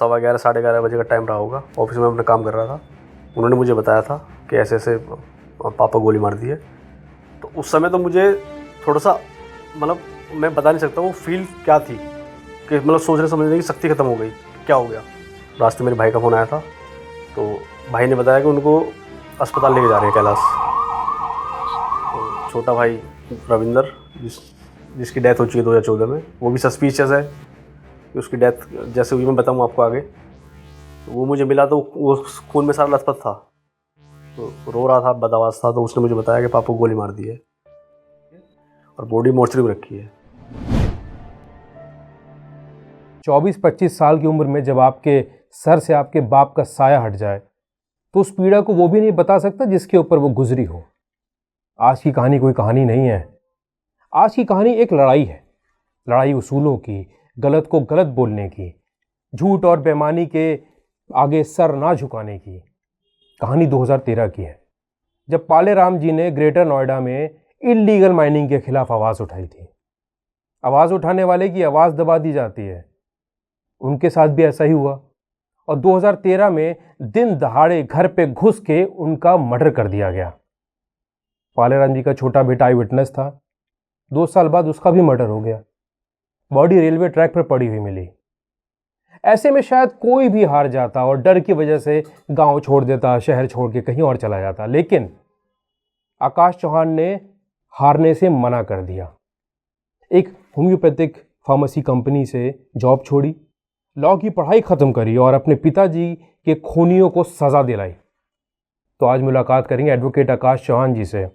11:15 11:30 बजे का टाइम रहा होगा। ऑफिस में अपना काम कर रहा था। उन्होंने मुझे बताया था कि ऐसे ऐसे पापा गोली मार दी है। तो उस समय तो मुझे थोड़ा सा मतलब मैं बता नहीं सकता वो फील क्या थी कि मतलब सोचने समझने की शक्ति ख़त्म हो गई, क्या हो गया। रास्ते मेरे भाई का फ़ोन आया था, तो भाई ने बताया कि उनको अस्पताल लेके जा रहे हैं कैलाश। तो छोटा भाई रविंदर जिसकी डेथ हो चुकी है 2014 में, वो भी सस्पिशियस है कि उसकी डेथ जैसे हुई मैं बताऊँ आपको आगे। तो वो मुझे मिला तो वो खून में सारा लथपथ था, तो रो रहा था, बदआवाज़ था। तो उसने मुझे बताया कि पापा को गोली मार दी है और बॉडी मोर्चरी में रखी है। 24-25 साल की उम्र में जब आपके सर से आपके बाप का साया हट जाए तो उस पीड़ा को वो भी नहीं बता सकता जिसके ऊपर वो गुजरी हो। आज की कहानी कोई कहानी नहीं है। आज की कहानी एक लड़ाई है। लड़ाई उसूलों की, गलत को गलत बोलने की, झूठ और बेईमानी के आगे सर ना झुकाने की। कहानी 2013 की है, जब पाले राम जी ने ग्रेटर नोएडा में इल्लीगल माइनिंग के खिलाफ आवाज उठाई थी। आवाज उठाने वाले की आवाज दबा दी जाती है। उनके साथ भी ऐसा ही हुआ और 2013 में दिन दहाड़े घर पे घुस के उनका मर्डर कर दिया गया। पालेराम जी का छोटा बेटा आई विटनेस था। 2 साल बाद उसका भी मर्डर हो गया। बॉडी रेलवे ट्रैक पर पड़ी हुई मिली। ऐसे में शायद कोई भी हार जाता और डर की वजह से गांव छोड़ देता, शहर छोड़ के कहीं और चला जाता। लेकिन आकाश चौहान ने हारने से मना कर दिया। एक होम्योपैथिक फार्मेसी कंपनी से जॉब छोड़ी, लॉ की पढ़ाई खत्म करी और अपने पिताजी के खूनियों को सजा दिलाई। तो आज मुलाकात करेंगे एडवोकेट आकाश चौहान जी से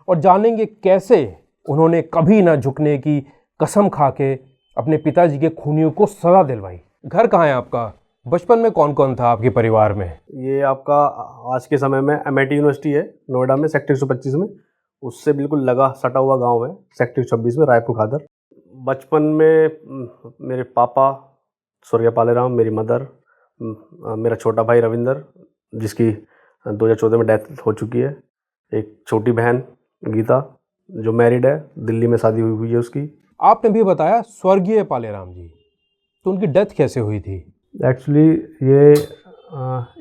और जानेंगे कैसे उन्होंने कभी ना झुकने की कसम खा के अपने पिताजी के खूनियों को सजा दिलवाई। घर कहाँ है आपका? बचपन में कौन कौन था आपके परिवार में? ये आपका आज के समय में MIT यूनिवर्सिटी है नोएडा में, सेक्टर 125 में। उससे बिल्कुल लगा सटा हुआ गांव है सेक्टर 26 में, रायपुर खादर। बचपन में मेरे पापा स्वर्गीय पालेराम, मेरी मदर, मेरा छोटा भाई रविंदर जिसकी 2014 में डेथ हो चुकी है, एक छोटी बहन गीता जो मैरिड है, दिल्ली में शादी हुई है उसकी। आपने भी बताया स्वर्गीय पालेराम जी, तो उनकी डेथ कैसे हुई थी? एक्चुअली ये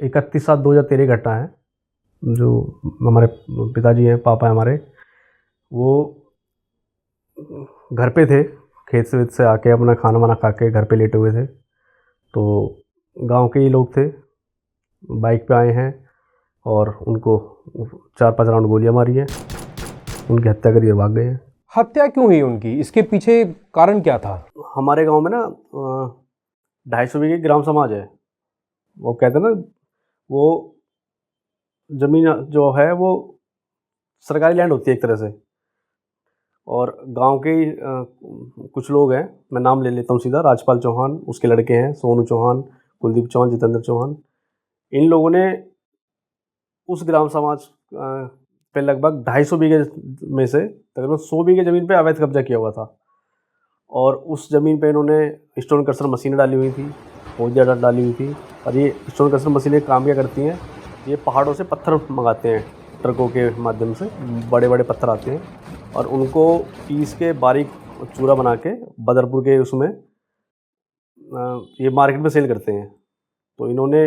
31/7/2013 घटना है। जो हमारे पिताजी हैं, पापा हैं हमारे, वो घर पे थे, खेत से आके अपना खाना वाना खा के घर पे लेटे हुए थे। तो गांव के ही लोग थे, बाइक पे आए हैं और उनको 4-5 राउंड गोलियां मारी हैं, उनकी हत्या करी और भाग गए हैं। हत्या क्यों हुई उनकी? इसके पीछे कारण क्या था? हमारे गांव में ना 250 बीघे ग्राम समाज है। वो कहते हैं ना, वो ज़मीन जो है वो सरकारी लैंड होती है एक तरह से। और गांव के ही कुछ लोग हैं, मैं नाम ले लेता हूँ सीधा, राजपाल चौहान, उसके लड़के हैं सोनू चौहान, कुलदीप चौहान, जितेंद्र चौहान। इन लोगों ने उस ग्राम समाज पे लगभग 250 बीघे में से तकरीबन 100 बीघे ज़मीन पे अवैध कब्जा किया हुआ था। और उस ज़मीन पे इन्होंने स्टोन क्रशर मशीनें डाली हुई थी, फौजिया डाली हुई थी। और ये स्टोन क्रशर मशीनें काम क्या करती हैं, ये पहाड़ों से पत्थर मंगाते हैं ट्रकों के माध्यम से, बड़े बड़े पत्थर आते हैं और उनको पीस के बारीक चूरा बना के बदरपुर के उसमें ये मार्केट में सेल करते हैं। तो इन्होंने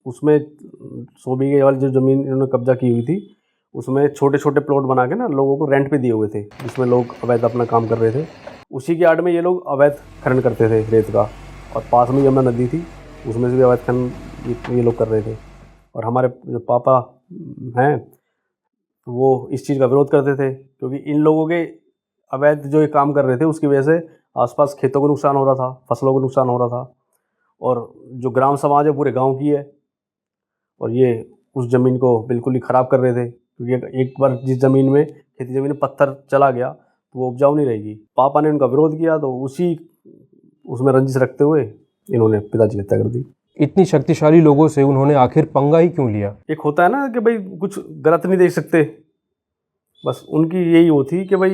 उसमें 100 बीघे वाली जो ज़मीन इन्होंने कब्जा की हुई थी, उसमें छोटे छोटे प्लॉट बना के ना लोगों को रेंट पे दिए हुए थे, जिसमें लोग अवैध अपना काम कर रहे थे। उसी के आड़ में ये लोग अवैध खनन करते थे रेत का, और पास में यमुना नदी थी, उसमें से भी अवैध खनन ये लोग कर रहे थे। और हमारे जो पापा हैं वो इस चीज़ का विरोध करते थे, क्योंकि इन लोगों के अवैध जो ये काम कर रहे थे उसकी वजह से आसपास खेतों को नुकसान हो रहा था, फसलों को नुकसान हो रहा था। और जो ग्राम समाज है पूरे गांव की है, और ये उस ज़मीन को बिल्कुल ही ख़राब कर रहे थे, क्योंकि एक बार जिस ज़मीन में खेती ज़मीन में पत्थर चला गया तो वो उपजाऊ नहीं रहेगी। पापा ने उनका विरोध किया, तो उसमें रंजिश रखते हुए इन्होंने पिताजी की हत्या कर दी। इतनी शक्तिशाली लोगों से उन्होंने आखिर पंगा ही क्यों लिया? एक होता है ना कि भाई कुछ गलत नहीं देख सकते, बस उनकी यही वो थी कि भाई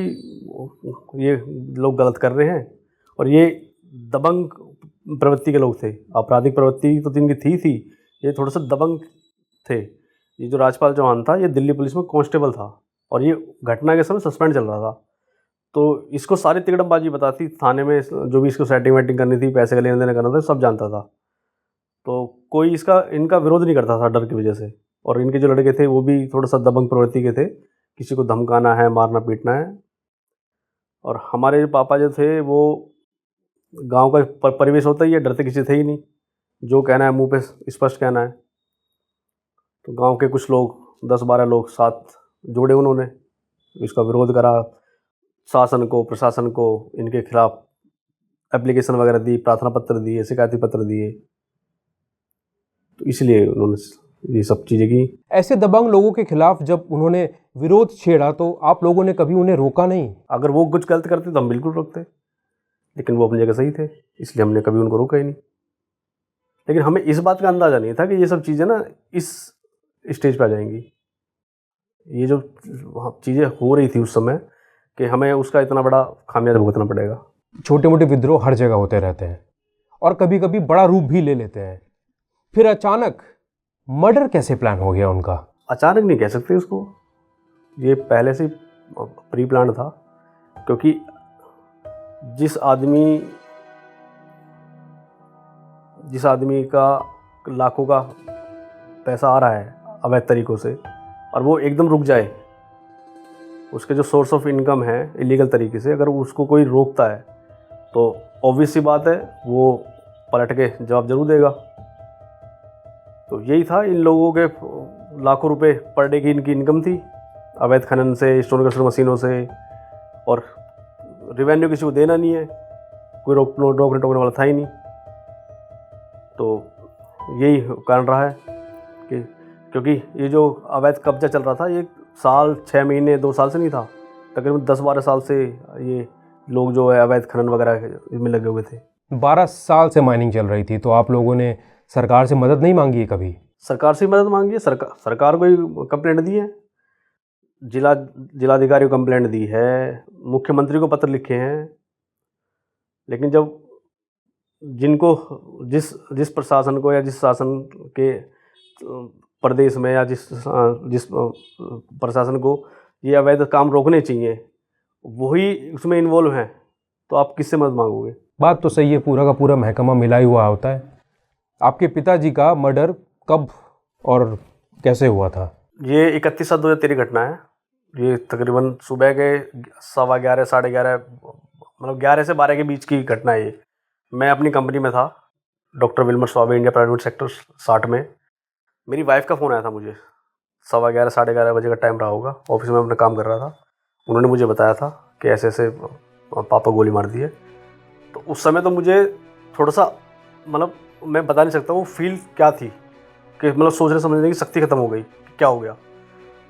ये लोग गलत कर रहे हैं। और ये दबंग प्रवृत्ति के लोग थे, आपराधिक प्रवृत्ति तो इनकी थी, ये थोड़ा सा दबंग थे। ये जो राजपाल चौहान था, ये दिल्ली पुलिस में कांस्टेबल था और ये घटना के समय सस्पेंड चल रहा था। तो इसको सारी तिकड़मबाजी बताती थाने में, जो भी इसको सेटिंग वेटिंग करनी थी, पैसे का लेना देना करना था, सब जानता था। तो कोई इनका विरोध नहीं करता था डर की वजह से। और इनके जो लड़के थे वो भी थोड़ा सा दबंग प्रवृत्ति के थे, किसी को धमकाना है, मारना पीटना है। और हमारे जो पापा जो थे वो गांव का परिवेश होता ही है, डरते किसी थे ही नहीं, जो कहना है मुंह पे स्पष्ट कहना है। तो गांव के कुछ लोग 10-12 लोग साथ जोड़े, उन्होंने इसका विरोध करा, शासन को, प्रशासन को इनके खिलाफ एप्लीकेशन वगैरह दी, प्रार्थना पत्र दिए, शिकायती पत्र दिए। तो इसलिए उन्होंने ये सब चीज़ें की। ऐसे दबंग लोगों के खिलाफ जब उन्होंने विरोध छेड़ा तो आप लोगों ने कभी उन्हें रोका नहीं? अगर वो कुछ गलत करते तो हम बिल्कुल रोकते, लेकिन वो अपनी जगह सही थे, इसलिए हमने कभी उनको रोका ही नहीं। लेकिन हमें इस बात का अंदाज़ा नहीं था कि ये सब चीज़ें ना इस स्टेज पे आ जाएंगी। ये जो चीज़ें हो रही थी उस समय कि हमें उसका इतना बड़ा खामियाजा भुगतना पड़ेगा। छोटे मोटे विद्रोह हर जगह होते रहते हैं और कभी कभी बड़ा रूप भी ले लेते हैं। फिर अचानक मर्डर कैसे प्लान हो गया उनका? अचानक नहीं कह सकते उसको, ये पहले से प्री प्लान था। क्योंकि जिस आदमी का लाखों का पैसा आ रहा है अवैध तरीक़ों से और वो एकदम रुक जाए, उसके जो सोर्स ऑफ इनकम है इलीगल तरीके से, अगर उसको कोई रोकता है तो ऑब्वियस सी बात है वो पलट के जवाब जरूर देगा। तो यही था, इन लोगों के लाखों रुपए पर डे की इनकी इनकम थी अवैध खनन से, स्टोन क्रशर मशीनों से, और रिवेन्यू किसी को देना नहीं है, कोई रोकने टोकने वाला था ही नहीं। तो यही कारण रहा है कि क्योंकि ये जो अवैध कब्जा चल रहा था ये साल, 6 महीने, 2 साल से नहीं था, तकरीबन 10-12 साल से ये लोग जो है अवैध खनन वगैरह में लगे हुए थे। 12 साल से माइनिंग चल रही थी, तो आप लोगों ने सरकार से मदद नहीं मांगी है कभी? सरकार से मदद मांगी है, सरकार को ही कंप्लेंट दी है, जिलाधिकारी को कंप्लेंट दी है, मुख्यमंत्री को पत्र लिखे हैं। लेकिन जब जिस प्रशासन को या जिस शासन के प्रदेश में या जिस प्रशासन को ये अवैध काम रोकने चाहिए वही उसमें इन्वॉल्व हैं, तो आप किससे मदद मांगोगे? बात तो सही है, पूरा का पूरा महकमा मिला ही हुआ होता है। आपके पिताजी का मर्डर कब और कैसे हुआ था? ये 31/7/2013 घटना है। ये तकरीबन सुबह के 11:15, 11:30, मतलब 11 से 12 के बीच की घटना है ये। मैं अपनी कंपनी में था, doctor Willmar Schwabe India private sector 60 में। मेरी वाइफ का फ़ोन आया था मुझे, 11:15, 11:30 बजे का टाइम रहा होगा। ऑफिस में अपना काम कर रहा था, उन्होंने मुझे बताया था कि ऐसे ऐसे पापा गोली मार दी है। तो उस समय तो मुझे थोड़ा सा, मतलब मैं बता नहीं सकता वो फील क्या थी, कि मतलब सोचने समझने की शक्ति ख़त्म हो गई, क्या हो गया।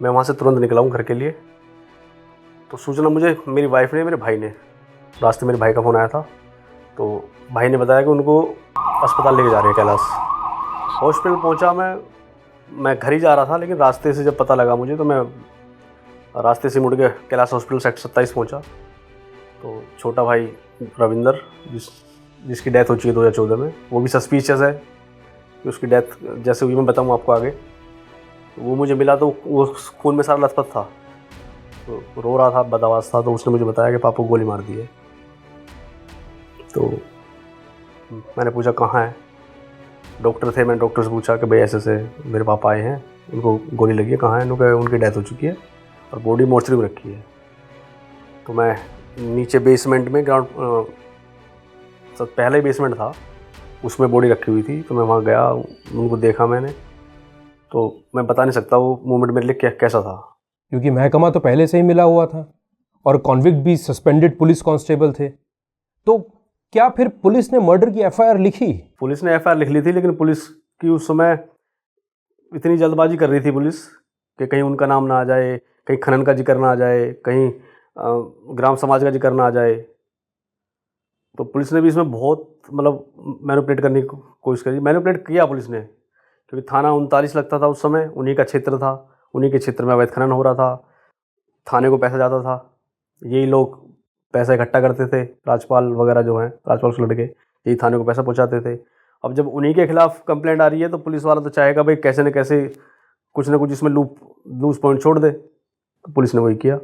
मैं वहाँ से तुरंत निकला हूँ घर के लिए। तो सूचना मुझे मेरी वाइफ ने, मेरे भाई ने, रास्ते मेरे भाई का फ़ोन आया था, तो भाई ने बताया कि उनको अस्पताल लेके जा रहे हैं कैलाश। हॉस्पिटल पहुँचा मैं घर ही जा रहा था, लेकिन रास्ते से जब पता लगा मुझे तो मैं रास्ते से मुड़ के कैलाश हॉस्पिटल सेक्टर 27 पहुँचा। तो छोटा भाई रविंदर, जिसकी डेथ हो चुकी है 2014 में, वो भी सस्पिशियस है कि उसकी डेथ जैसे हुई, मैं बताऊँ आपको आगे। तो वो मुझे मिला तो वो खून में सारा लथपथ था, तो रो रहा था, बदआवाज़ था। तो उसने मुझे बताया कि पापा को गोली मार दी है। तो मैंने पूछा कहाँ है, डॉक्टर थे, मैंने डॉक्टर से पूछा कि भाई ऐसे ऐसे मेरे पापा आए हैं, उनको गोली लगी है, कहाँ है? उनकी डेथ हो चुकी है और बॉडी मोर्चरी में रखी है। तो मैं नीचे बेसमेंट में, ग्राउंड पहले बेसमेंट था, उसमें बॉडी रखी हुई थी। तो मैं वहाँ गया, उनको देखा मैंने, तो मैं बता नहीं सकता वो मोमेंट मेरे लिए कैसा था। क्योंकि महकमा तो पहले से ही मिला हुआ था और कॉन्विक्ट भी सस्पेंडेड पुलिस कांस्टेबल थे, तो क्या फिर पुलिस ने मर्डर की एफआईआर लिखी? पुलिस ने एफआईआर लिख ली थी, लेकिन पुलिस की उस समय इतनी जल्दबाजी कर रही थी पुलिस कि कहीं उनका नाम ना आ जाए, कहीं खनन का जिक्र ना आ जाए, कहीं ग्राम समाज का जिक्र ना आ जाए। तो पुलिस ने भी इसमें बहुत मतलब मैनिपुलेट करने की कोशिश करी, मैनिपुलेट किया पुलिस ने, क्योंकि थाना 39 लगता था उस समय, उन्हीं का क्षेत्र था, उन्हीं के क्षेत्र में अवैध खनन हो रहा था, थाने को पैसा जाता था, यही लोग पैसा इकट्ठा करते थे, राजपाल वगैरह जो हैं, राजपाल के लड़के, यही थाने को पैसा पहुंचाते थे। अब जब उन्हीं के खिलाफ कंप्लेंट आ रही है तो पुलिस वाला तो चाहेगा भाई कैसे न कैसे कुछ ना कुछ इसमें लूज पॉइंट छोड़ दे, तो पुलिस ने वही किया।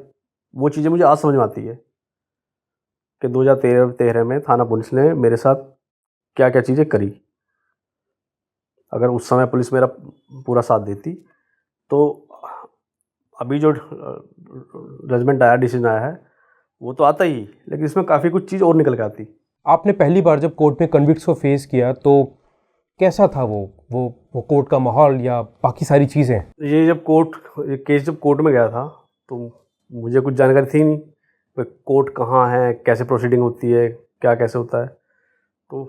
वो चीज़ें मुझे आज समझ में आती है कि 2013 में थाना पुलिस ने मेरे साथ क्या क्या चीज़ें करी। अगर उस समय पुलिस मेरा पूरा साथ देती तो अभी जो जजमेंट आया, डिसीजन आया है, वो तो आता ही, लेकिन इसमें काफ़ी कुछ चीज़ और निकल के आती। आपने पहली बार जब कोर्ट में कन्विक्ट्स को फेस किया तो कैसा था वो कोर्ट का माहौल या बाकी सारी चीज़ें? ये केस जब कोर्ट में गया था तो मुझे कुछ जानकारी थी नहीं, भाई कोर्ट कहाँ है, कैसे प्रोसीडिंग होती है, क्या कैसे होता है। तो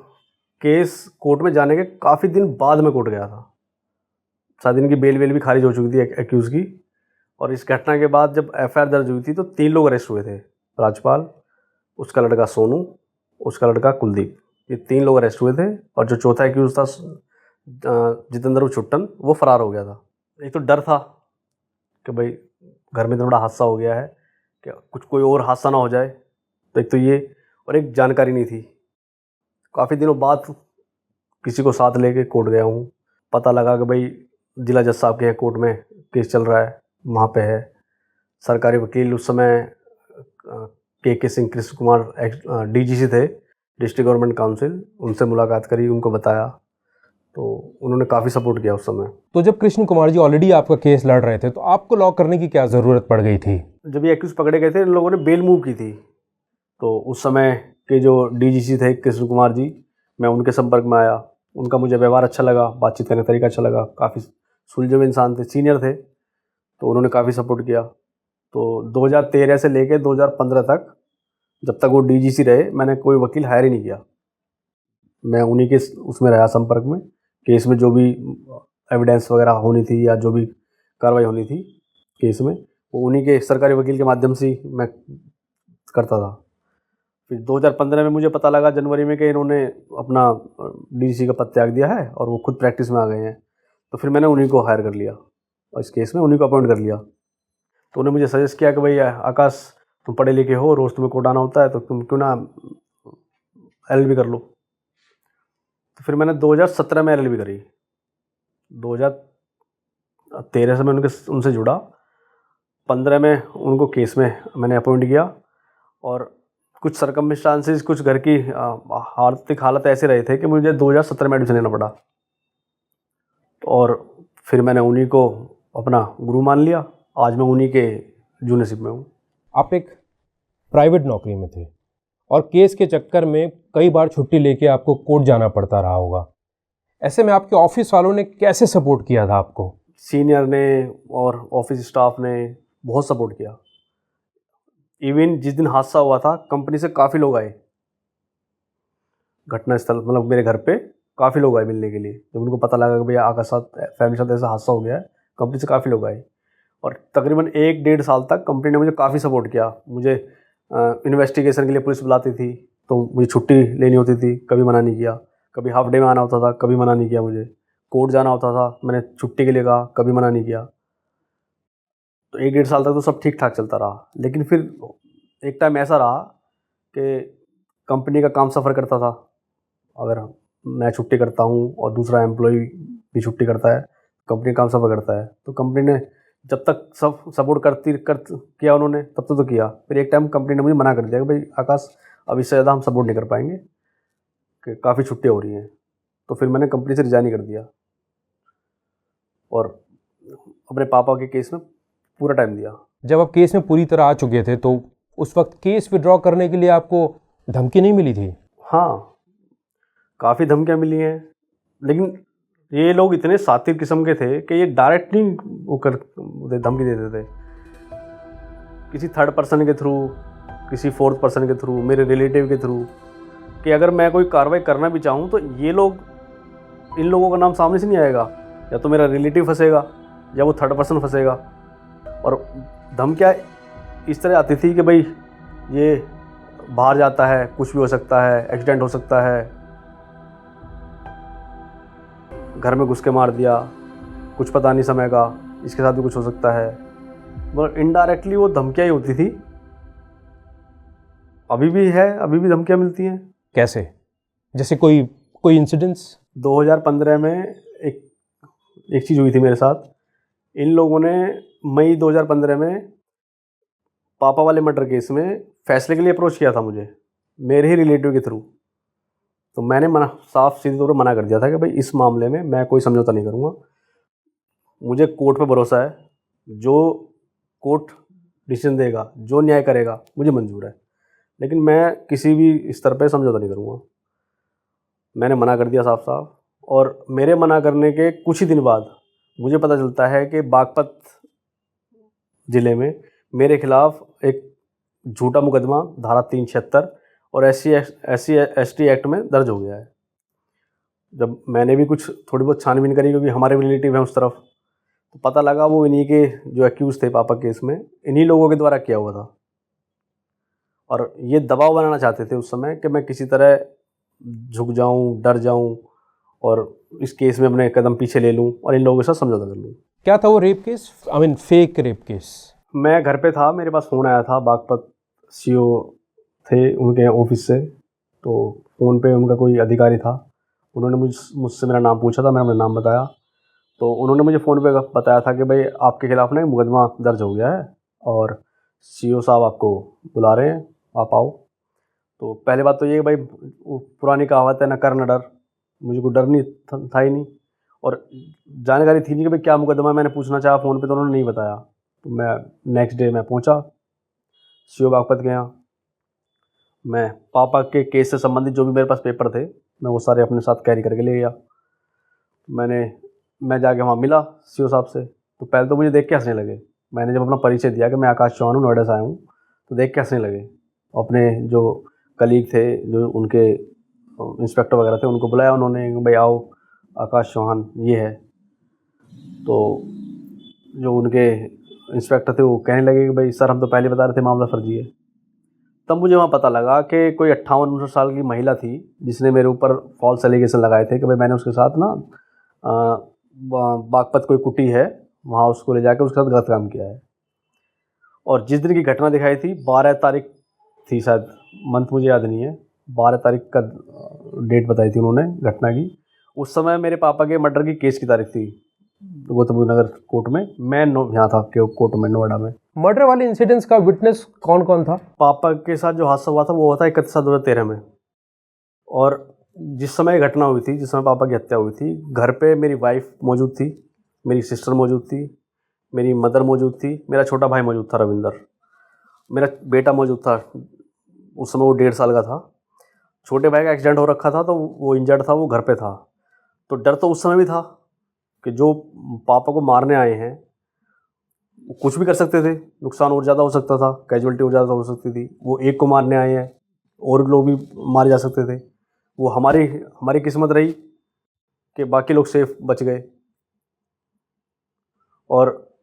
केस कोर्ट में जाने के काफ़ी दिन बाद में कोर्ट गया था। 7 दिन की बेल वेल भी खारिज हो चुकी थी एक्यूज़ की। और इस घटना के बाद जब एफआईआर दर्ज हुई थी तो 3 लोग अरेस्ट हुए थे। राजपाल, उसका लड़का सोनू, उसका लड़का कुलदीप, ये 3 लोग अरेस्ट हुए थे। और जो चौथा एक्यूज़ था जितेंद्र छुट्टन, वो फरार हो गया था। एक तो डर था कि भाई घर में इतना बड़ा हादसा हो गया है कि कुछ कोई और हादसा ना हो जाए, तो एक तो ये, और एक जानकारी नहीं थी। काफ़ी दिनों बाद किसी को साथ लेके कोर्ट गया हूँ, पता लगा कि भाई जिला जज साहब के यहाँ कोर्ट में केस चल रहा है, वहाँ पे है सरकारी वकील उस समय के सिंह कृष्ण कुमार डीजीसी थे, डिस्ट्रिक्ट गवर्नमेंट काउंसिल। उनसे मुलाकात करी, उनको बताया, तो उन्होंने काफ़ी सपोर्ट किया उस समय। तो जब कृष्ण कुमार जी ऑलरेडी आपका केस लड़ रहे थे तो आपको लॉ करने की क्या ज़रूरत पड़ गई थी? जब ये एक्यूज पकड़े गए थे, इन लोगों ने बेल मूव की थी, तो उस समय के जो डीजीसी थे कृष्ण कुमार जी, मैं उनके संपर्क में आया। उनका मुझे व्यवहार अच्छा लगा, बातचीत करने का तरीका अच्छा लगा, काफ़ी सुलझे हुए इंसान थे, सीनियर थे, तो उन्होंने काफ़ी सपोर्ट किया। तो 2013 से लेकर 2015 तक, जब तक वो डीजीसी रहे, मैंने कोई वकील हायर ही नहीं किया। मैं उन्हीं के उसमें रहा संपर्क में, केस में जो भी एविडेंस वगैरह होनी थी या जो भी कार्रवाई होनी थी केस में, वो उन्हीं के सरकारी वकील के माध्यम से ही मैं करता था। फिर 2015 में मुझे पता लगा जनवरी में कि इन्होंने अपना डीजीसी का पद त्याग दिया है और वो खुद प्रैक्टिस में आ गए हैं, तो फिर मैंने उन्हीं को हायर कर लिया और इस केस में उन्हीं को अपॉइंट कर लिया। तो उन्होंने मुझे सजेस्ट किया कि भाई आकाश, तुम पढ़े लिखे हो, रोज़ तुम्हें कोर्ट आना होता है, तो तुम क्यों ना LLB कर लो। तो फिर मैंने 2017 में LLB करी। 2013 से मैं उनसे जुड़ा, 15 में उनको केस में मैंने अपॉइंट किया। और कुछ सर्कमस्टांसेस, कुछ घर की आर्थिक हालत ऐसे रहे थे कि मुझे 2017 में एडमिशन लेना पड़ा, और फिर मैंने उन्हीं को अपना गुरु मान लिया। आज मैं उन्हीं के जूनियरशिप में हूँ। आप एक प्राइवेट नौकरी में थे और केस के चक्कर में कई बार छुट्टी लेके आपको कोर्ट जाना पड़ता रहा होगा। ऐसे में आपके ऑफिस वालों ने कैसे सपोर्ट किया था आपको? सीनियर ने और ऑफिस स्टाफ ने बहुत सपोर्ट किया। इवन जिस दिन हादसा हुआ था, कंपनी से काफ़ी लोग आए घटनास्थल, मतलब मेरे घर पे काफ़ी लोग आए मिलने के लिए। जब उनको पता लगा कि भैया आकाश साथ फैमिली साथ ऐसा हादसा हो गया है, कंपनी से काफ़ी लोग आए। और तकरीबन 1-1.5 साल तक कंपनी ने मुझे काफ़ी सपोर्ट किया। मुझे इन्वेस्टिगेशन के लिए पुलिस बुलाती थी, तो मुझे छुट्टी लेनी होती थी, कभी मना नहीं किया। कभी हाफ डे में आना होता था, कभी मना नहीं किया। मुझे कोर्ट जाना होता था, मैंने छुट्टी के लिए कहा, कभी मना नहीं किया। तो 1-1.5 साल तक तो सब ठीक ठाक चलता रहा। लेकिन फिर एक टाइम ऐसा रहा कि कंपनी का काम सफ़र करता था। अगर मैं छुट्टी करता हूँ और दूसरा एम्प्लॉय भी छुट्टी करता है, कंपनी काम सफ़र करता है। तो कंपनी ने जब तक सब सपोर्ट किया उन्होंने, तब तो किया। फिर एक टाइम कंपनी ने मुझे मना कर दिया कि भाई आकाश, अब इससे ज़्यादा हम सपोर्ट नहीं कर पाएंगे, कि काफ़ी छुट्टियाँ हो रही हैं। तो फिर मैंने कंपनी से रिज़ाइन कर दिया और अपने पापा के केस में पूरा टाइम दिया। जब आप केस में पूरी तरह आ चुके थे तो उस वक्त केस विड्रॉ करने के लिए आपको धमकी नहीं मिली थी? हाँ, काफ़ी धमकियाँ मिली हैं, लेकिन ये लोग इतने शातिर किस्म के थे कि ये डायरेक्ट नहीं धमकी देते थे। किसी थर्ड पर्सन के थ्रू, किसी फोर्थ पर्सन के थ्रू, मेरे रिलेटिव के थ्रू, कि अगर मैं कोई कार्रवाई करना भी चाहूँ तो ये लोग, इन लोगों का नाम सामने से नहीं आएगा, या तो मेरा रिलेटिव फंसेगा या वो थर्ड पर्सन फंसेगा। और धमकियाँ इस तरह आती थी कि भाई ये बाहर जाता है, कुछ भी हो सकता है, एक्सीडेंट हो सकता है, घर में घुस के मार दिया, कुछ पता नहीं समय का, इसके साथ भी कुछ हो सकता है। मगर इनडायरेक्टली वो धमकियाँ ही होती थी। अभी भी है, अभी भी धमकियाँ मिलती हैं। कैसे? जैसे कोई इंसिडेंट्स? 2015 में एक चीज़ हुई थी मेरे साथ। इन लोगों ने मई 2015 में पापा वाले मर्डर केस में फैसले के लिए अप्रोच किया था मुझे, मेरे ही रिलेटिव के थ्रू। तो तो मैंने साफ सीधे तौर पर मना कर दिया था कि भाई इस मामले में मैं कोई समझौता नहीं करूँगा, मुझे कोर्ट पे भरोसा है, जो कोर्ट डिसीजन देगा, जो न्याय करेगा मुझे मंजूर है, लेकिन मैं किसी भी स्तर पे समझौता नहीं करूँगा। मैंने मना कर दिया साफ साफ। और मेरे मना करने के कुछ ही दिन बाद मुझे पता चलता है कि बागपत ज़िले में मेरे खिलाफ़ एक झूठा मुकदमा धारा 376 और SC/ST एक्ट में दर्ज हो गया है। जब मैंने भी कुछ थोड़ी बहुत छानबीन करी, क्योंकि हमारे रिलेटिव हैं उस तरफ, तो पता लगा वो इन्हीं के जो एक्यूज़ थे पापा केस में, इन्हीं लोगों के द्वारा किया हुआ था। और ये दबाव बनाना चाहते थे उस समय कि मैं किसी तरह झुक जाऊं, डर जाऊं और इस केस में अपने कदम पीछे ले लूं और इन लोगों के साथ समझौता कर लूं। क्या था वो rape case? I mean fake rape case. मैं घर पे था, मेरे पास फ़ोन आया था, बागपत CO थे उनके ऑफिस से, तो फ़ोन पे उनका कोई अधिकारी था, उन्होंने मुझसे मेरा नाम पूछा था, मैंने अपना नाम बताया, तो उन्होंने मुझे फ़ोन पे बताया था कि भाई आपके खिलाफ़ ना मुकदमा दर्ज हो गया है और CO साहब आपको बुला रहे हैं, आप आओ। तो पहले बात तो ये कि भाई वो पुरानी कहावत है, न कर न डर, मुझे कोई डर नहीं था ही नहीं, और जानकारी थी नहीं कि भाई क्या मुकदमा है। मैंने पूछना चाहा फ़ोन पे तो उन्होंने नहीं बताया। तो मैं नेक्स्ट डे मैं पहुंचा CO बागपत के यहाँ। मैं पापा के केस से संबंधित जो भी मेरे पास पेपर थे मैं वो सारे अपने साथ कैरी करके ले गया। मैं जाके वहाँ मिला CO साहब से, तो पहले तो मुझे देख के हंसने लगे। मैंने जब अपना परिचय दिया कि मैं आकाश चौहान हूँ, नोएडा से आया हूँ, तो देख के हंसने लगे। अपने जो कलीग थे, जो उनके इंस्पेक्टर वगैरह थे, उनको बुलाया उन्होंने, भाई आओ आकाश चौहान ये है। तो जो उनके इंस्पेक्टर थे वो कहने लगे कि भाई सर हम तो पहले बता रहे थे मामला फर्जी है। तब मुझे वहाँ पता लगा कि कोई 58-59 साल की महिला थी जिसने मेरे ऊपर फॉल्स एलिगेशन लगाए थे कि भाई मैंने उसके साथ ना बागपत कोई कुटी है वहाँ उसको ले जाकर उसके साथ गलत काम किया है। और जिस दिन की घटना दिखाई थी 12 तारीख थी, शायद मंथ मुझे याद नहीं है, 12 तारीख का डेट बताई थी उन्होंने घटना की। उस समय मेरे पापा के मर्डर की केस की तारीख थी गौतम बुद्ध नगर कोर्ट में, मैं यहाँ था कोर्ट में नोएडा में। मर्डर वाले इंसिडेंट्स का विटनेस कौन कौन था? पापा के साथ जो हादसा हुआ था वो हुआ था 31/7/2013 में। और जिस समय घटना हुई थी, जिस समय पापा की हत्या हुई थी, घर पे मेरी वाइफ मौजूद थी, मेरी सिस्टर मौजूद थी, मेरी मदर मौजूद थी, मेरा छोटा भाई मौजूद था रविंदर, मेरा बेटा मौजूद था, उस समय वो 1.5 साल का था। छोटे भाई का एक्सीडेंट हो रखा था तो वो इंजर्ड था, वो घर पे था। तो डर तो उस समय भी था कि जो पापा को मारने आए हैं वो कुछ भी कर सकते थे, नुकसान और ज़्यादा हो सकता था, कैजुअलिटी और ज़्यादा हो सकती थी। वो एक को मारने आए हैं, और लोग भी मारे जा सकते थे। वो हमारी किस्मत रही कि बाकी लोग सेफ बच गए। और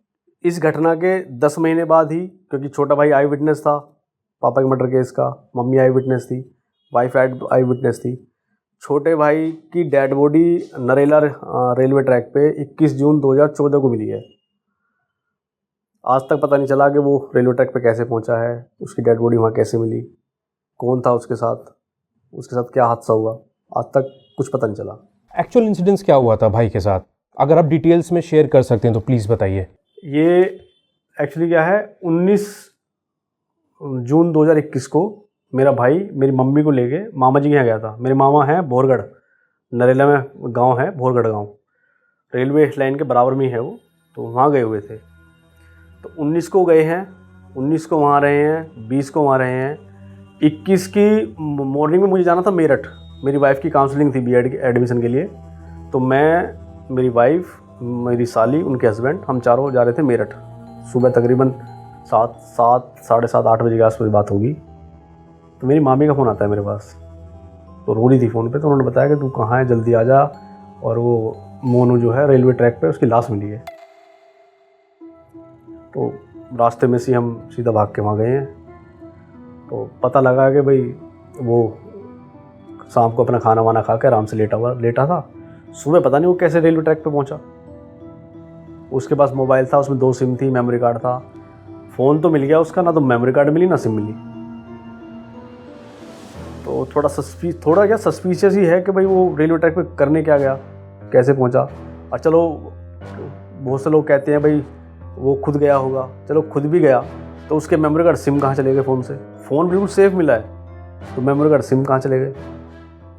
इस घटना के 10 महीने बाद ही, क्योंकि छोटा भाई आई विटनेस था पापा के मर्डर केस का, मम्मी आई विटनेस थी, वाइफ आई विटनेस थी। छोटे भाई की dead body Narela railway track पे 21 जून 2014 को मिली है। आज तक पता नहीं चला कि वो रेलवे ट्रैक पे कैसे पहुंचा है, उसकी डेड बॉडी वहाँ कैसे मिली, कौन था उसके साथ क्या हादसा हुआ, आज तक कुछ पता नहीं चला। एक्चुअल इंसिडेंट्स क्या हुआ था भाई के साथ? अगर आप डिटेल्स में शेयर कर सकते हैं तो प्लीज़ बताइए। ये एक्चुअली क्या है, 19 जून 2021 को मेरा भाई मेरी मम्मी को लेके मामा जी के यहाँ गया था। मेरे मामा हैं भोरगढ़, नरेला में गांव है भोरगढ़ गांव, रेलवे लाइन के बराबर में है वो, तो वहाँ गए हुए थे। तो 19 को गए हैं, 19 को वहाँ रहे हैं, 20 को वहाँ रहे हैं, 21 की मॉर्निंग में मुझे जाना था मेरठ, मेरी वाइफ की काउंसलिंग थी बीएड की एडमिशन के लिए। तो मैं, मेरी वाइफ, मेरी साली, उनके हस्बैंड, हम चारों जा रहे थे मेरठ। सुबह तकरीबन 7, साढ़े 7, 8 बजे के आसपास बात होगी। तो मेरी मामी का फ़ोन आता है मेरे पास, तो रो रही थी फ़ोन पे। तो उन्होंने बताया कि तू कहाँ है, जल्दी आ जा, और वो मोनू जो है रेलवे ट्रैक पे उसकी लाश मिली है। तो रास्ते में से हम सीधा भाग के वहाँ गए हैं। तो पता लगा कि भाई वो शाम को अपना खाना वाना खा के आराम से लेटा था। सुबह पता नहीं वो कैसे रेलवे ट्रैक पे पहुँचा। उसके पास मोबाइल था, उसमें 2 सिम थी, मेमोरी कार्ड था। फ़ोन तो मिल गया उसका, ना तो मेमोरी कार्ड मिली ना सिम मिली। तो थोड़ा क्या सस्पिशियस ही है कि भाई वो रेलवे ट्रैक पे करने क्या गया, कैसे पहुंचा। और चलो बहुत से लोग कहते हैं भाई वो खुद गया होगा, चलो खुद भी गया तो उसके मेमोरी कार्ड सिम कहाँ चले गए फ़ोन से? फ़ोन बिल्कुल सेफ़ मिला है, तो मेमोरी कार्ड सिम कहाँ चले गए?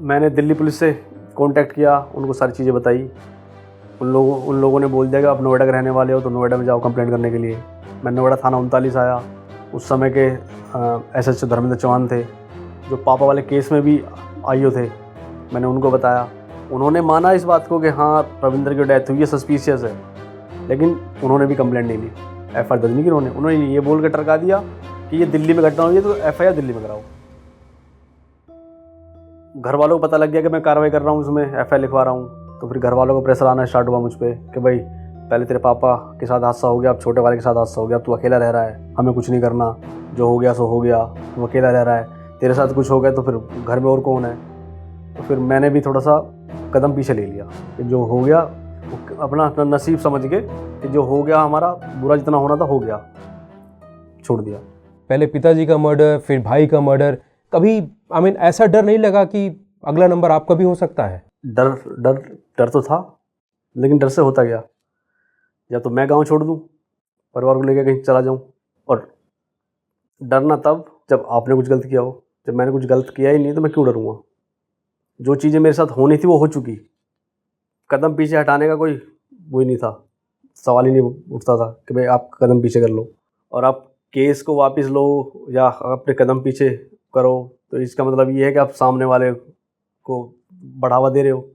मैंने दिल्ली पुलिस से कांटेक्ट किया, उनको सारी चीज़ें बताई। उन लोगों ने बोल दिया कि आप नोएडा के रहने वाले हो तो नोएडा में जाओ कंप्लेंट करने के लिए। मैं नोएडा थाना 39 आया। उस समय के एसएचओ धर्मेंद्र चौहान थे, जो पापा वाले केस में भी आईओ थे। मैंने उनको बताया, उन्होंने माना इस बात को कि हाँ रविंद्र की डेथ हुई है, सस्पिशियस है, लेकिन उन्होंने भी कंप्लेंट नहीं ली, एफआईआर दर्ज नहीं की उन्होंने ये बोल के टरका दिया कि ये दिल्ली में घटना हुई है तो एफआईआर दिल्ली में कराओ। घर वालों को पता लग गया कि मैं कार्रवाई कर रहा हूँ, उसमें एफआईआर लिखवा रहा हूँ, तो फिर घर वालों को प्रेशर आना स्टार्ट हुआ मुझ पर कि भाई पहले तेरे पापा के साथ हादसा हो गया, अब छोटे वाले के साथ हादसा हो गया, अब तू अकेला रह रहा है, हमें कुछ नहीं करना, जो हो गया सो हो गया, तू अकेला रह रहा है, तेरे साथ कुछ हो गया तो फिर घर में और कौन है। तो फिर मैंने भी थोड़ा सा कदम पीछे ले लिया कि जो हो गया अपना नसीब समझ के कि जो हो गया हमारा बुरा जितना होना था हो गया, छोड़ दिया। पहले पिताजी का मर्डर, फिर भाई का मर्डर, कभी ऐसा डर नहीं लगा कि अगला नंबर आपका भी हो सकता है? डर तो था, लेकिन डर से होता गया, या तो मैं गांव छोड़ दूं, परिवार को लेकर कहीं चला जाऊं, और डरना तब जब आपने कुछ गलत किया हो। जब मैंने कुछ गलत किया ही नहीं तो मैं क्यों डरूंगा? जो चीज़ें मेरे साथ होनी थी वो हो चुकी, कदम पीछे हटाने का कोई वो ही नहीं था, सवाल ही नहीं उठता था कि भाई आप कदम पीछे कर लो और आप केस को वापस लो या अपने कदम पीछे करो, तो इसका मतलब ये है कि आप सामने वाले को बढ़ावा दे रहे हो।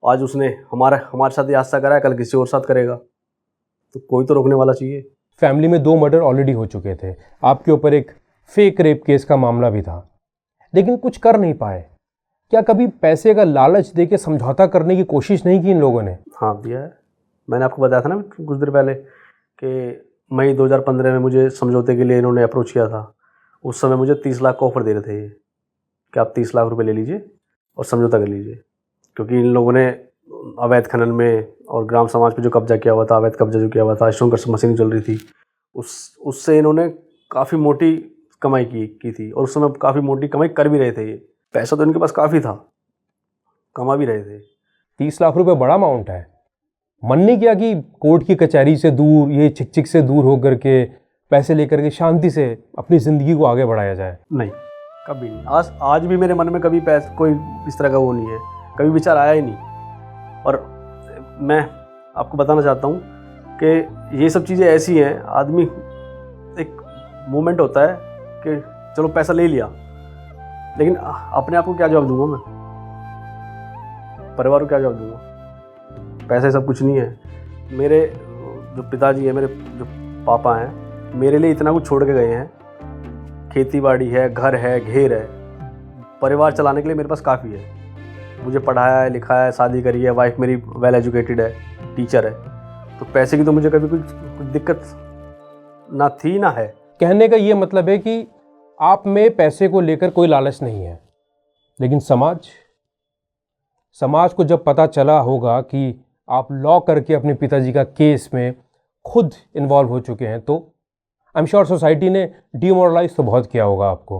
आज उसने हमारे साथ ये हादसा करा है, कल किसी और साथ करेगा, तो कोई तो रोकने वाला चाहिए। फैमिली में 2 मर्डर ऑलरेडी हो चुके थे, आपके ऊपर एक फेक रेप केस का मामला भी था, लेकिन कुछ कर नहीं पाए। क्या कभी पैसे का लालच देके समझौता करने की कोशिश नहीं की इन लोगों ने? हाँ दिया है। मैंने आपको बताया था ना कुछ देर पहले कि मई 2015 में मुझे समझौते के लिए इन्होंने अप्रोच किया था। उस समय मुझे 30 लाख का ऑफर दे रहे थे ये कि आप 30 लाख रुपए ले लीजिए और समझौता कर लीजिए, क्योंकि इन लोगों ने अवैध खनन में और ग्राम समाज पे जो कब्जा किया हुआ था, अवैध कब्जा जो किया हुआ था, स्टोन क्रशर मशीन चल रही थी, उससे इन्होंने काफ़ी मोटी कमाई की थी, और उस समय काफ़ी मोटी कमाई कर भी रहे थे। ये पैसा तो इनके पास काफ़ी था, कमा भी रहे थे। 30 लाख रुपए बड़ा अमाउंट है। मन नहीं किया कि कोर्ट की कचहरी से दूर, ये चिक से दूर होकर के पैसे लेकर के शांति से अपनी ज़िंदगी को आगे बढ़ाया जाए? नहीं, कभी नहीं। आज भी मेरे मन में कभी कोई इस तरह का वो नहीं है, कभी विचार आया ही नहीं। और मैं आपको बताना चाहता हूँ कि ये सब चीज़ें ऐसी हैं, आदमी एक मोमेंट होता है कि चलो पैसा ले लिया, लेकिन अपने आप को क्या जवाब दूंगा मैं, परिवार को क्या जवाब दूंगा? पैसे सब कुछ नहीं है। मेरे जो पिताजी है, मेरे जो पापा हैं, मेरे लिए इतना कुछ छोड़ के गए हैं। खेती बाड़ी है, घर है, घेर है, परिवार चलाने के लिए मेरे पास काफ़ी है। मुझे पढ़ाया है, लिखाया है, शादी करी है, वाइफ मेरी वेल एजुकेटेड है, टीचर है, तो पैसे की तो मुझे कभी कुछ दिक्कत ना थी ना है। कहने का ये मतलब है कि आप में पैसे को लेकर कोई लालच नहीं है, लेकिन समाज को जब पता चला होगा कि आप लॉ करके अपने पिताजी का केस में खुद इन्वॉल्व हो चुके हैं, तो आई एम श्योर सोसाइटी ने डिमोरलाइज तो बहुत किया होगा आपको।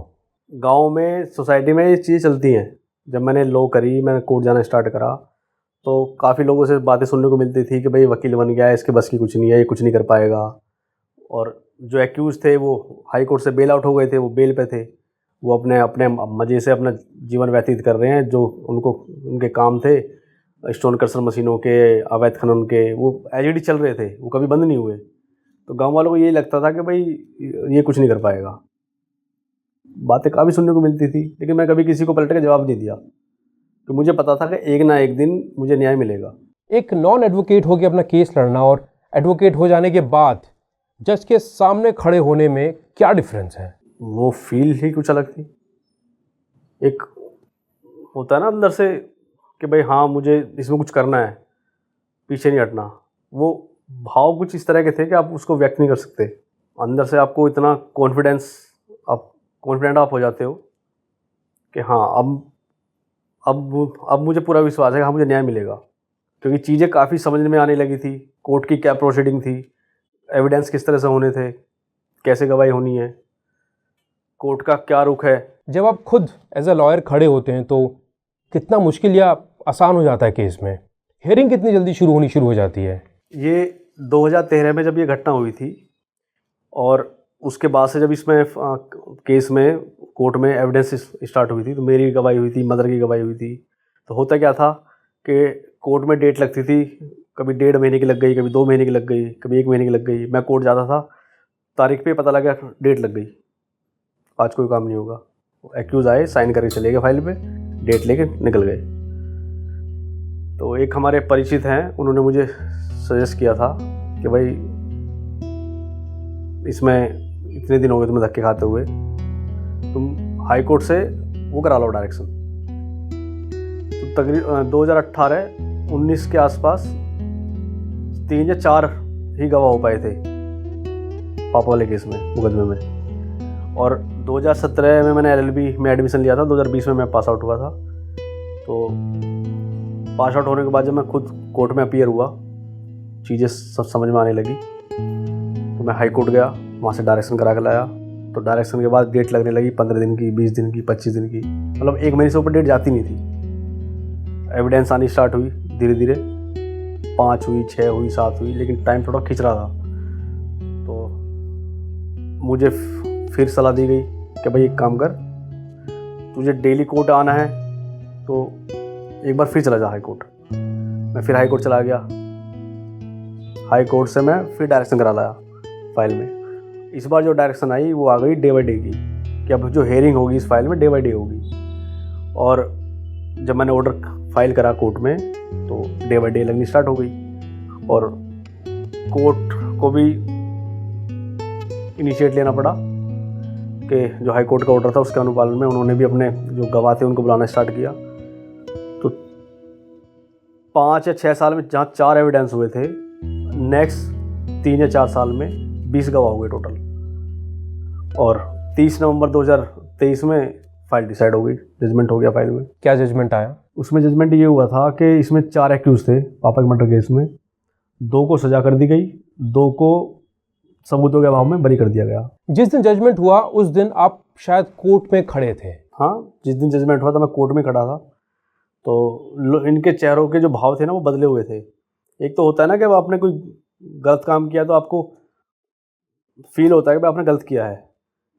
गांव में, सोसाइटी में ये चीज़ें चलती हैं। जब मैंने लॉ करी, मैंने कोर्ट जाना स्टार्ट करा, तो काफ़ी लोगों से बातें सुनने को मिलती थी कि भाई वकील बन गया है, इसके बस की कुछ नहीं है, ये कुछ नहीं कर पाएगा। और जो एक्यूज थे वो हाई कोर्ट से बेल आउट हो गए थे, वो बेल पे थे, वो अपने मज़े से अपना जीवन व्यतीत कर रहे हैं। जो उनके काम थे स्टोन क्रशर मशीनों के, अवैध खनन के, वो एलईडी चल रहे थे, वो कभी बंद नहीं हुए। तो गांव वालों को यही लगता था कि भाई ये कुछ नहीं कर पाएगा। बातें काफ़ी सुनने को मिलती थी, लेकिन मैं कभी किसी को पलट के जवाब नहीं दिया, तो मुझे पता था कि एक ना एक दिन मुझे न्याय मिलेगा। एक नॉन एडवोकेट होकर अपना केस लड़ना और एडवोकेट हो जाने के बाद जज के सामने खड़े होने में क्या डिफरेंस है? वो फील ही कुछ अलग थी। एक होता है ना अंदर से कि भाई हाँ मुझे इसमें कुछ करना है, पीछे नहीं हटना। वो भाव कुछ इस तरह के थे कि आप उसको व्यक्त नहीं कर सकते। अंदर से आपको इतना कॉन्फिडेंट आप हो जाते हो कि हाँ अब मुझे पूरा विश्वास है कि हाँ मुझे न्याय मिलेगा, क्योंकि चीज़ें काफ़ी समझ में आने लगी थी। कोर्ट की क्या प्रोसीडिंग थी, एविडेंस किस तरह से होने थे, कैसे गवाही होनी है, कोर्ट का क्या रुख है। जब आप खुद एज अ लॉयर खड़े होते हैं तो कितना मुश्किल या आसान हो जाता है केस में? हियरिंग कितनी जल्दी शुरू हो जाती है? ये 2013 में जब ये घटना हुई थी, और उसके बाद से जब इसमें केस में कोर्ट में एविडेंस स्टार्ट हुई थी, तो मेरी गवाही हुई थी, मदर की गवाही हुई थी। तो होता क्या था कि कोर्ट में डेट लगती थी, कभी 1.5 महीने की लग गई, कभी 2 महीने की लग गई, कभी 1 महीने की लग गई। मैं कोर्ट जाता था, तारीख पे पता लगा डेट लग गई, आज कोई काम नहीं होगा। एक्यूज़ आए, साइन करके चले गए फाइल पे, डेट लेके निकल गए। तो एक हमारे परिचित हैं, उन्होंने मुझे सजेस्ट किया था कि भाई इसमें इतने दिन हो गए तुम्हें धक्के खाते हुए, तुम हाई कोर्ट से वो करा लो डायरेक्शन। तो तकरीबन 2018-19 के आसपास 3 या 4 ही गवाह हो पाए थे पापा वाले केस में, मुकदमे में। और 2017 में मैंने LLB में एडमिशन लिया था, 2020 में मैं पास आउट हुआ था। तो पास आउट होने के बाद जब मैं खुद कोर्ट में अपीयर हुआ, चीज़ें सब समझ में आने लगी, तो मैं हाई कोर्ट गया, वहाँ से डायरेक्शन करा के लाया। तो डायरेक्शन के बाद डेट लगने लगी 15 दिन की, 20 दिन की, 25 दिन की, मतलब 1 महीने से ऊपर डेट जाती नहीं थी। एविडेंस आनी स्टार्ट हुई धीरे धीरे, 5 हुई, 6 हुई, 7 हुई, लेकिन टाइम थोड़ा खिंच रहा था। तो मुझे फिर सलाह दी गई कि भाई एक काम कर, तुझे डेली कोर्ट आना है तो एक बार फिर चला जा हाई कोर्ट। मैं फिर हाई कोर्ट चला गया, हाई कोर्ट से मैं फिर डायरेक्शन करा लाया फाइल में। इस बार जो डायरेक्शन आई वो आ गई डे बाई डे की, कि अब जो हेयरिंग होगी इस फाइल में डे बाई डे होगी। और जब मैंने ऑर्डर फाइल करा कोर्ट में तो डे बाई डे लगनी स्टार्ट हो गई। और कोर्ट को भी इनिशिएट लेना पड़ा कि जो हाई कोर्ट का ऑर्डर था उसके अनुपालन में उन्होंने भी अपने जो गवाह थे उनको बुलाना स्टार्ट किया। तो 5 या 6 साल में जहाँ 4 एविडेंस हुए थे, नेक्स्ट 3 या 4 साल में 20 गवाह हुए टोटल। और 30 नवंबर 2023 में फाइल डिसाइड हो गई, जजमेंट हो गया फाइल में। क्या जजमेंट आया? उसमें जजमेंट ये हुआ था कि इसमें 4 एक्यूज थे पापा के मर्डर केस में, 2 को सजा कर दी गई, 2 को सबूतों के अभाव में बरी कर दिया गया। जिस दिन जजमेंट हुआ उस दिन आप शायद कोर्ट में खड़े थे। हाँ, जिस दिन जजमेंट हुआ था मैं कोर्ट में खड़ा था। तो इनके चेहरों के जो भाव थे ना वो बदले हुए थे। एक तो होता है ना कि अब आपने कोई गलत काम किया तो आपको फील होता है कि भाई आपने गलत किया है।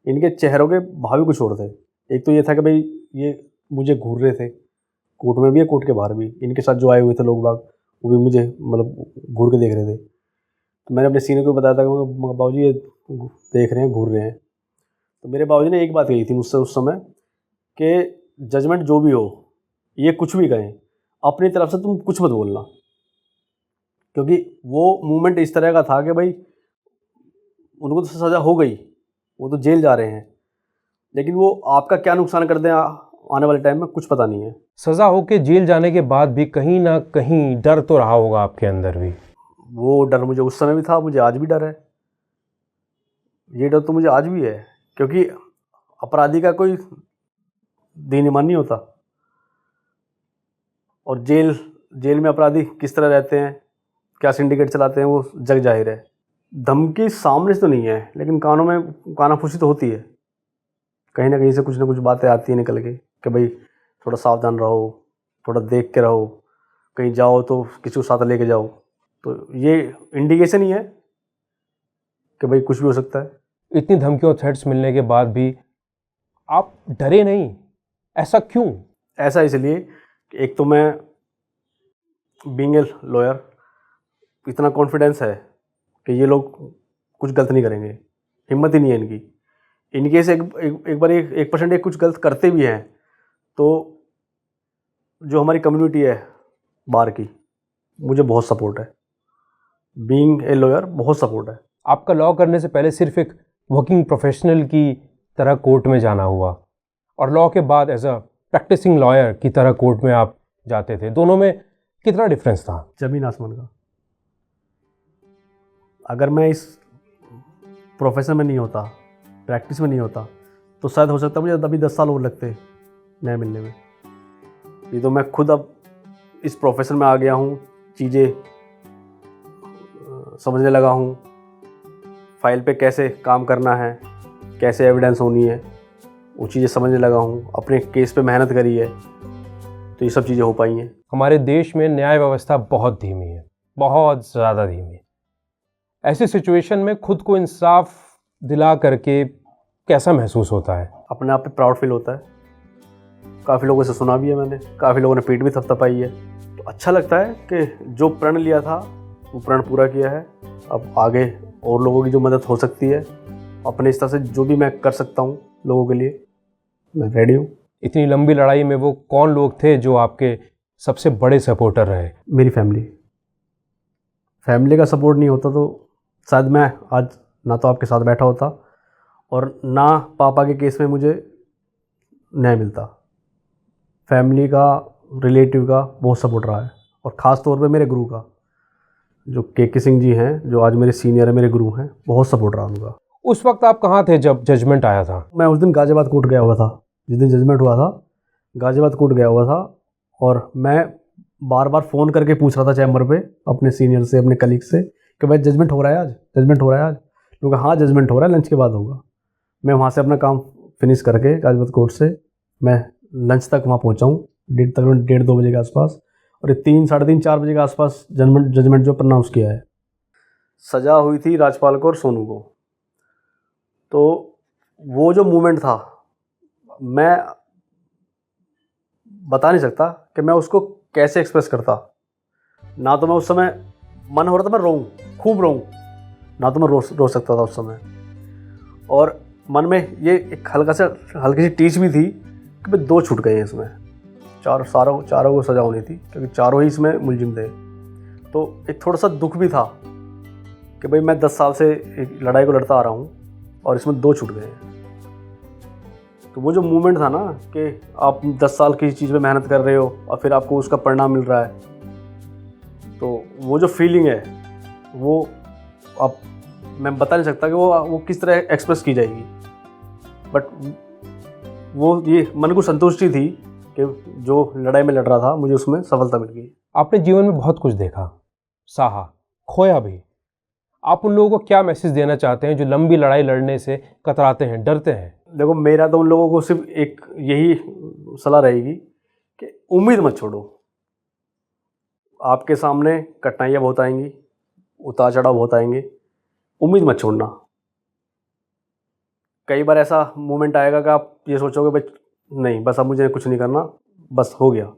इनके चेहरों के भाव ही कुछ और थे। एक तो ये था कि भाई ये मुझे घूर रहे थे, कोर्ट में भी है, कोर्ट के बाहर भी। इनके साथ जो आए हुए थे लोग बाग वो भी मुझे मतलब घूर के देख रहे थे। तो मैंने अपने सीनियर को बताया था कि बाबूजी ये देख रहे हैं, घूर रहे हैं। तो मेरे बाबूजी ने एक बात कही थी मुझसे उस समय कि जजमेंट जो भी हो, ये कुछ भी कहें, अपनी तरफ से तुम कुछ मत बोलना। क्योंकि वो मूवमेंट इस तरह का था कि भाई उनको तो सज़ा हो गई, वो तो जेल जा रहे हैं, लेकिन वो आपका क्या नुकसान कर दें आने वाले टाइम में कुछ पता नहीं है। सज़ा होके जेल जाने के बाद भी कहीं ना कहीं डर तो रहा होगा आपके अंदर भी। वो डर मुझे उस समय भी था, मुझे आज भी डर है। ये डर तो मुझे आज भी है, क्योंकि अपराधी का कोई दीन ईमान नहीं होता। और जेल में अपराधी किस तरह रहते हैं, क्या सिंडिकेट चलाते हैं, वो जग जाहिर है। धमकी सामने से तो नहीं है, लेकिन कानों में कानाफूसी तो होती है। कहीं ना कहीं से कुछ ना कुछ बातें आती हैं निकल के कि भाई थोड़ा सावधान रहो, थोड़ा देख के रहो, कहीं जाओ तो किसी को साथ लेके जाओ। तो ये इंडिकेशन ही है कि भाई कुछ भी हो सकता है। इतनी धमकियों थ्रेट्स मिलने के बाद भी आप डरे नहीं, ऐसा क्यों? ऐसा इसलिए कि एक तो मैं बीइंग ए लॉयर इतना कॉन्फिडेंस है कि ये लोग कुछ गलत नहीं करेंगे, हिम्मत ही नहीं है इनकी। इनकेस एक बार 1% कुछ गलत करते भी हैं तो जो हमारी कम्युनिटी है बार की, मुझे बहुत सपोर्ट है। बीइंग ए लॉयर बहुत सपोर्ट है। आपका लॉ करने से पहले सिर्फ एक वर्किंग प्रोफेशनल की तरह कोर्ट में जाना हुआ, और लॉ के बाद एज अ प्रैक्टिसिंग लॉयर की तरह कोर्ट में आप जाते थे। दोनों में कितना डिफरेंस था? ज़मीन आसमान का। अगर मैं इस प्रोफेशन में नहीं होता, प्रैक्टिस में नहीं होता, तो शायद हो सकता मुझे अभी 10 साल और लगते नए मिलने में। ये तो मैं खुद अब इस प्रोफेशन में आ गया हूँ, चीज़ें समझने लगा हूँ, फाइल पे कैसे काम करना है, कैसे एविडेंस होनी है, वो चीज़ें समझने लगा हूँ। अपने केस पे मेहनत करी है तो ये सब चीज़ें हो पाई हैं। हमारे देश में न्याय व्यवस्था बहुत धीमी है, बहुत ज़्यादा धीमी है। ऐसी सिचुएशन में खुद को इंसाफ दिला करके कैसा महसूस होता है? अपने आप पे प्राउड फील होता है। काफ़ी लोगों से सुना भी है मैंने, काफ़ी लोगों ने पीठ भी थपथपाई है। तो अच्छा लगता है कि जो प्रण लिया था वो प्रण पूरा किया है। अब आगे और लोगों की जो मदद हो सकती है, अपने इस तरह से जो भी मैं कर सकता हूँ लोगों के लिए, मैं रेडी हूँ। इतनी लंबी लड़ाई में वो कौन लोग थे जो आपके सबसे बड़े सपोर्टर रहे? मेरी फैमिली का सपोर्ट नहीं होता तो शायद मैं आज ना तो आपके साथ बैठा होता और ना पापा के केस में मुझे न्याय मिलता। फैमिली का, रिलेटिव का बहुत सपोर्ट रहा है, और ख़ास तौर पे मेरे गुरु का, जो के सिंह जी हैं, जो आज मेरे सीनियर है, मेरे गुरु हैं, बहुत सपोर्ट रहा उनका। उस वक्त आप कहाँ थे जब जजमेंट आया था? मैं उस दिन गाज़ियाबाद कोर्ट गया हुआ था। जिस दिन जजमेंट हुआ था गाज़ियाबाद कोर्ट गया हुआ था, और मैं बार बार फ़ोन करके पूछ रहा था चैम्बर पे अपने सीनियर से, अपने कलीग से कि भाई जजमेंट हो रहा है आज, जजमेंट हो रहा है आज। क्योंकि हाँ जजमेंट हो रहा है, लंच के बाद होगा। मैं वहाँ से अपना काम फिनिश करके गाज़ियाबाद कोर्ट से मैं लंच तक वहाँ पहुँचा हूँ, तकरीबन 1:30-2 बजे के आसपास, और ये 3, साढ़े 3, 4 बजे के आसपास जजमेंट जो प्रनाउंस किया है। सज़ा हुई थी राजपाल को और सोनू को। तो वो जो मोमेंट था, मैं बता नहीं सकता कि मैं उसको कैसे एक्सप्रेस करता। ना तो मैं उस समय, मन हो रहा था मैं रोऊं, खूब रोऊं, ना तो मैं रो सकता था उस समय। और मन में ये एक हल्की सी टीच भी थी कि भाई 2 छूट गए हैं इसमें, चारों को सज़ा होनी थी, क्योंकि चारों ही इसमें मुलजिम थे। तो एक थोड़ा सा दुख भी था कि भाई मैं 10 साल से एक लड़ाई को लड़ता आ रहा हूँ और इसमें 2 छूट गए हैं। तो वो जो मूवमेंट था ना कि आप 10 साल किसी चीज़ पे मेहनत कर रहे हो और फिर आपको उसका परिणाम मिल रहा है, तो वो जो फीलिंग है वो अब मैं बता नहीं सकता कि वो किस तरह एक्सप्रेस की जाएगी। बट वो ये मन को संतुष्टि थी कि जो लड़ाई में लड़ रहा था मुझे उसमें सफलता मिल गई। आपने जीवन में बहुत कुछ देखा, सहा, खोया भी। आप उन लोगों को क्या मैसेज देना चाहते हैं जो लंबी लड़ाई लड़ने से कतराते हैं, डरते हैं? देखो, मेरा तो उन लोगों को सिर्फ एक यही सलाह रहेगी कि उम्मीद मत छोड़ो। आपके सामने कठिनाइयाँ बहुत आएंगी, उतार चढ़ाव बहुत आएंगे, उम्मीद मत छोड़ना। कई बार ऐसा मोमेंट आएगा कि आप ये सोचोगे भाई नहीं, बस अब मुझे कुछ नहीं करना, बस हो गया।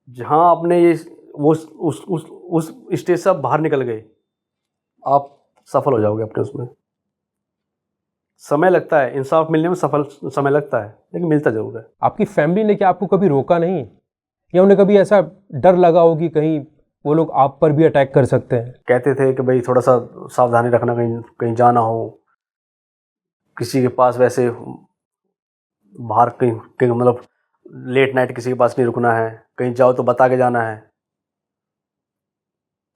जहाँ आपने ये वो उस स्टेज से आप बाहर निकल गए, आप सफल हो जाओगे अपने उसमें। समय लगता है, इंसाफ मिलने में समय लगता है, लेकिन मिलता ज़रूर है। आपकी फैमिली ने क्या आपको कभी रोका नहीं, या उन्हें कभी ऐसा डर लगा हो कि कहीं वो लोग आप पर भी अटैक कर सकते हैं? कहते थे कि भाई थोड़ा सा सावधानी रखना, कहीं जाना हो, किसी के पास वैसे बाहर कहीं मतलब लेट नाइट किसी के पास नहीं रुकना है, कहीं जाओ तो बता के जाना है।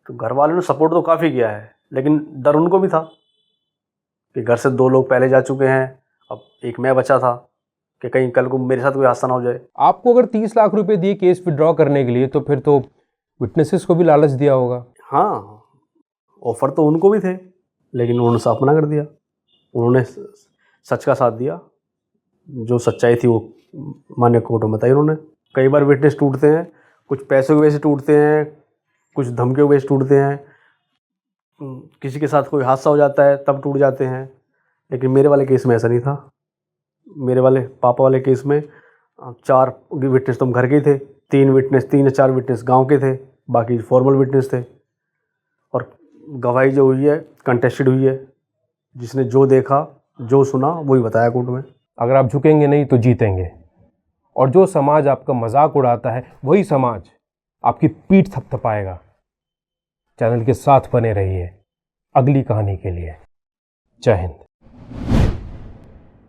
तो घर वालों ने सपोर्ट तो काफ़ी किया है, लेकिन डर उनको भी था कि घर से 2 लोग पहले जा चुके हैं, अब एक मैं बचा था कि कहीं कल को मेरे साथ कोई हादसा ना हो जाए। आपको अगर 30 लाख रुपए दिए केस विड्रॉ करने के लिए, तो फिर तो विटनेसेस को भी लालच दिया होगा। हाँ, ऑफ़र तो उनको भी थे, लेकिन उन्होंने साफ मना कर दिया। उन्होंने सच का साथ दिया, जो सच्चाई थी वो मान्य कोर्ट में बताई उन्होंने। कई बार विटनेस टूटते हैं, कुछ पैसों की वजह से टूटते हैं, कुछ धमकियों की वजह से टूटते हैं, किसी के साथ कोई हादसा हो जाता है तब टूट जाते हैं। लेकिन मेरे वाले केस में ऐसा नहीं था। मेरे वाले पापा वाले केस में 4 विटनेस तो हम घर के ही थे, 3 या 4 विटनेस गांव के थे, बाकी फॉर्मल विटनेस थे। और गवाही जो हुई है कंटेस्टेड हुई है, जिसने जो देखा जो सुना वही बताया कोर्ट में। अगर आप झुकेंगे नहीं तो जीतेंगे, और जो समाज आपका मजाक उड़ाता है वही समाज आपकी पीठ थपथपाएगा। चैनल के साथ बने रहिए अगली कहानी के लिए। जय हिंद।